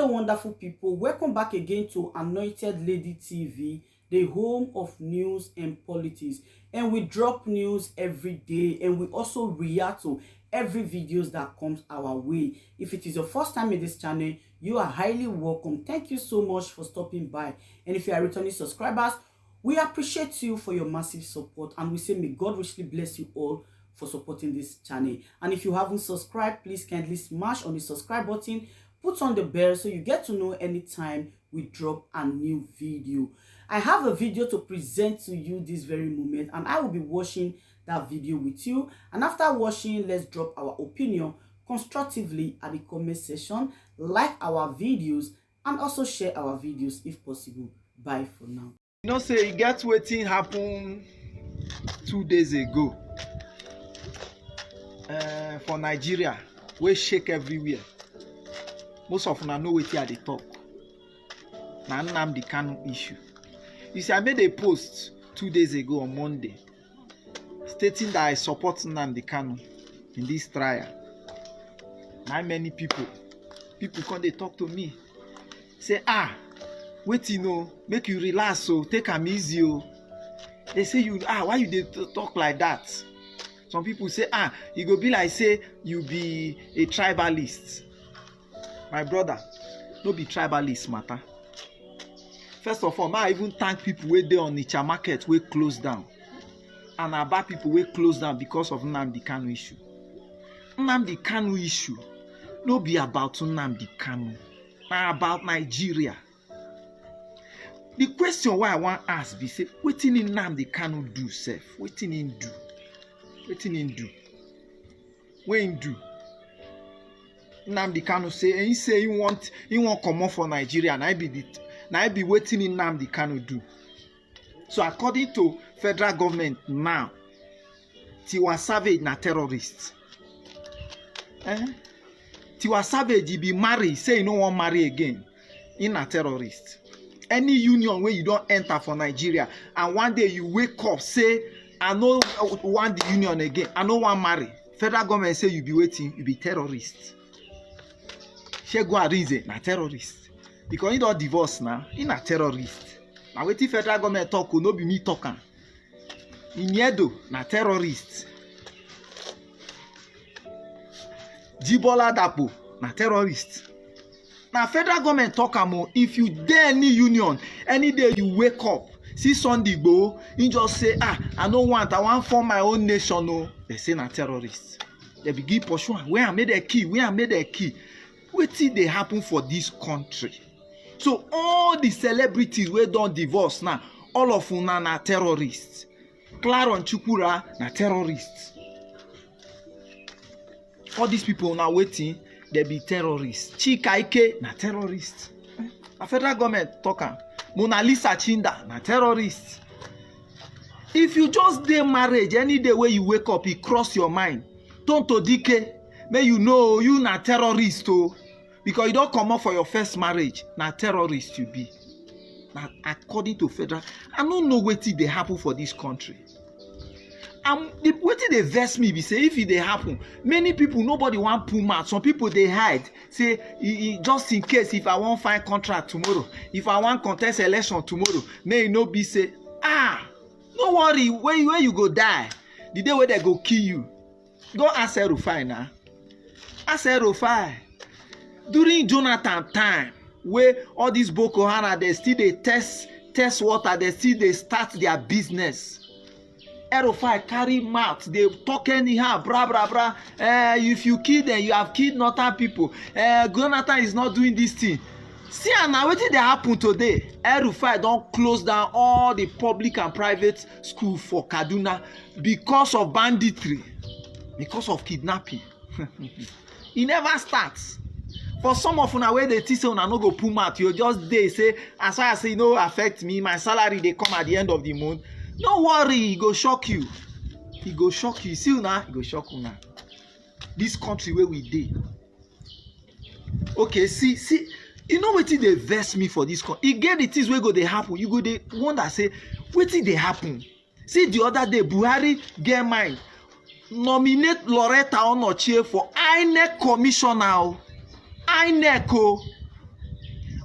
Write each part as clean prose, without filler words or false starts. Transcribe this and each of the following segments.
Hello wonderful people, welcome back again to Anointed Lady TV, the home of news and politics. And we drop news every day, and we also react to every videos that comes our way. If it is your first time in this channel, you are highly welcome. Thank you so much for stopping by. And if you are returning subscribers, we appreciate you for your massive support, and we say may God richly bless you all for supporting this channel. And if you haven't subscribed, please kindly smash on the subscribe button, put on the bell so you get to know anytime we drop a new video. I have a video to present to you this very moment, and I will be watching that video with you. And after watching, let's drop our opinion constructively at the comment section, like our videos, and also share our videos if possible. Bye for now. You know, say you get wetin happen 2 days ago for Nigeria, wey shake everywhere. Most of una know wetin I dey talk. Na Nnamdi Kanu issue. You see, I made a post 2 days ago on Monday stating that I support Nnamdi Kanu in this trial. Now many people come dey talk to me, say, wetin o, make you relax, so take am easy o. They say why you dey talk like that? Some people say, e go be like say you be a tribalist. My brother, no be tribalist matter. First of all, I even thank people wey dey on Onitsha market wey close down, and about people wey close down because of Nnamdi Kanu issue. Nnamdi Kanu issue no be about Nnamdi Kanu, na about Nigeria. The question why I want ask be say, wetin Nnamdi Kanu do sef? Wetin him do? Wetin him do? What him do? Nnamdi Kanu say he want comot for Nigeria, na be wetin Nnamdi Kanu do. So according to federal government now, Tiwa Savage na terrorist. Tiwa Savage he be marry, say he no wan marry again. He na terrorist. Any union where you don't enter for Nigeria, and one day you wake up say, I no want the union again, I no want marry. Federal government say you be waiting, you be terrorist. She go a reason na terrorist. Because he don't divorce now, he na terrorist. Now wetin federal government talk, no be me talking. Inyedo na terrorist. Jibola Dapo na terrorist. Now federal government talk am, if you dare any union, any day you wake up, see Sundayigboho, you just say, I want form my own nation. No, they say na terrorist. They begin pursue am. Where I made a key? Wetin dey happen for this country? So all the celebrities wey don divorce now, all of una na terrorists. Claron Chukura na terrorists. All these people now waiting, they be terrorists. Chika Ike na terrorist. A federal government talking. Mona Lisa Chinda na terrorist. If you just dey marriage, any day where you wake up, it cross your mind. Tonto Dike, may you know you na terrorist o. Because you don't come up for your first marriage, na terrorist you be. Now, according to federal, I don't know wetin dey happen for this country. Wetin dey vex me be say if it dey happen, many people, nobody want pull mouth. Some people they hide, say just in case if I want find contract tomorrow, if I want contest election tomorrow, may no be say no worry, where you go die, the day where they go kill you. Go ask Rufai now. Ask Rufai. During Jonathan time, where all these Boko Haram, they still they test water, they still they start their business. Rufai carry mouth, they talk anyhow, bra. If you kill them, you have killed northern people. Jonathan is not doing this thing. See, and now what did happen today? Rufai don't close down all the public and private schools for Kaduna because of banditry, because of kidnapping. It never starts. For some of una where they teach say una no go pull mouth, you just dey say, as far as say no affect me, my salary they come at the end of the month. No worry, he go shock you. He go shock you. See una, he go shock una. This country where we dey. Okay, see, you know wetin dey vex me for this country. E get the things wey go dey happen. You go dey wonder say, wetin dey happen? See the other day, Buhari get mind nominate Loretta Onochie for INEC commissioner. INEC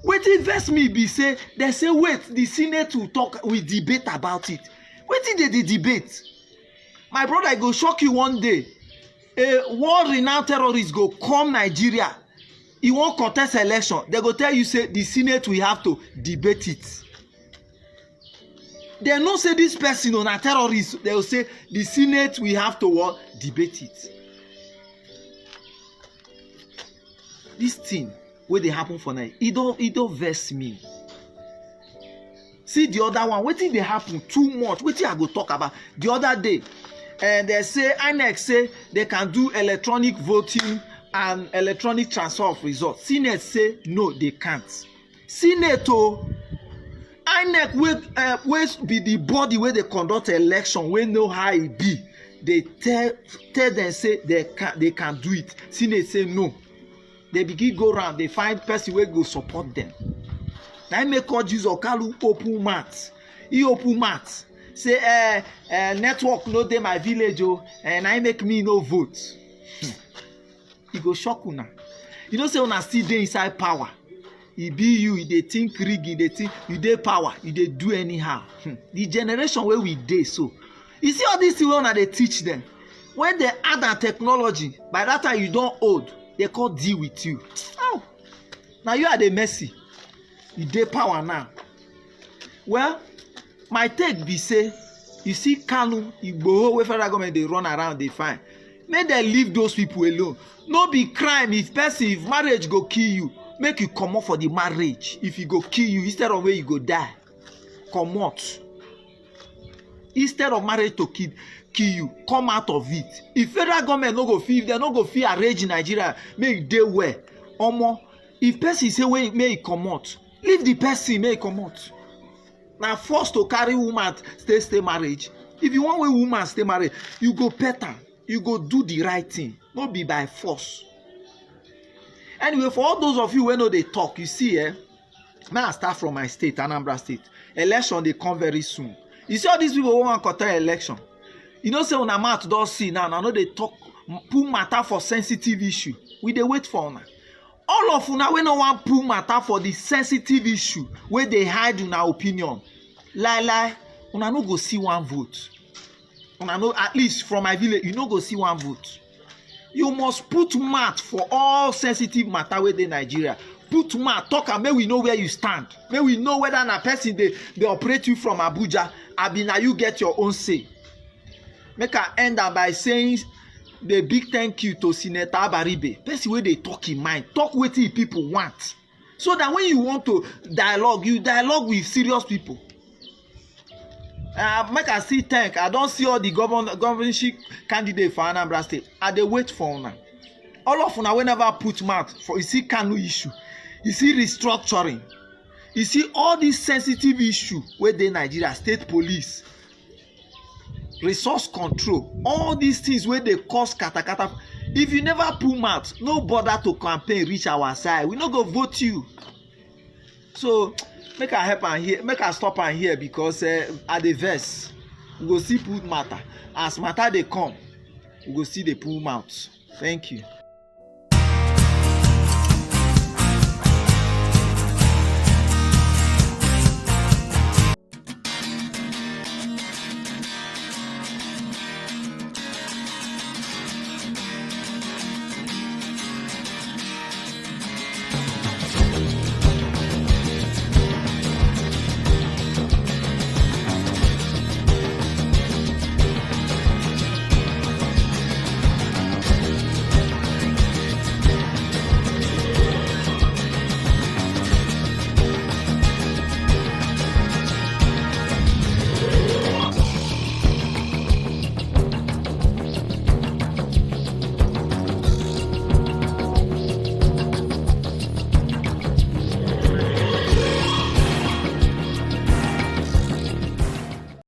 wetin vex me be say dem say wait, the senate will debate about it. Wetin dey debate? My brother, I go shock you one day. A world-renowned terrorist go come Nigeria, he wan contest election, dem go tell you say the senate will have to debate it. Dem know say this person na terrorist, dem go say the senate will have to debate it. This thing wey dey happen for Nigeria, e don vex me. See the other one, wetin dey happen too much, wetin I go talk about. The other day, they say INEC say they can do electronic voting and electronic transfer of results. Senate say no, they can't. Senate INEC wey be the body wey dey conduct election, wey know how e be, they tell them say they can do it. Senate say no. They begin go round, they find person wey go support them. Na im make all Jesus Kalu open mouth. He open mouth say network no dey my village and na im make me no vote. E go shock una. You know say una still dey inside power. E be you, dey think rig, dey think you dey power, you dey do anyhow. The generation wey we dey so, you see all these things wey una dey teach them, when they add that technology, by that time you don old, they can't deal with you. Oh, now you are the mercy. You dey power now. Well, my take be say, you see Kanu, Igboho, where federal government they run around, they find. Make them leave those people alone. No be crime if marriage go kill you, make you come out for the marriage. If you go kill you, instead of where you go die, come out. Instead of marriage to kill you, come out of it. If federal government no go feel, they no go feel arrange in Nigeria, make dey well. Omo, if person say wey may come out, leave the person, may come out. Now forced to carry woman stay marriage. If you want woman stay married, you go better, you go do the right thing, not be by force. Anyway, for all those of you who know they talk, you see, may I start from my state, Anambra State. Election they come very soon. You see all these people who want to contest election. You know, say on a mouth don't see now. I know they talk, put matter for sensitive issue. We they wait for una. All of una we no want put matter for the sensitive issue where they hide in our opinion. Lie, una no go see one vote. Una know, at least from my village, you no go see one vote. You must put mouth for all sensitive matter where they Nigeria. Put mouth, talk, and may we know where you stand. May we know whether na person they operate you from Abuja. Abi na you get your own say. Make I end up by saying the big thank you to Senator Abaribe. Person where they talk in mind, talk with the people want. So that when you want to dialogue, you dialogue with serious people. Make I see thank. I don't see all the governorship candidate for Anambra State. I dey wait for una. All of una whenever put mouth for, you see Kanu issue, you see restructuring, you see all these sensitive issue where they Nigeria state police, resource control, all these things where they cause katakata. If you never put mouth, no bother to campaign reach our side. We no go vote you. So make I help and here, make I stop and here because at the verse we go see put matter. As matter they come, we go see the pull mouth. Thank you.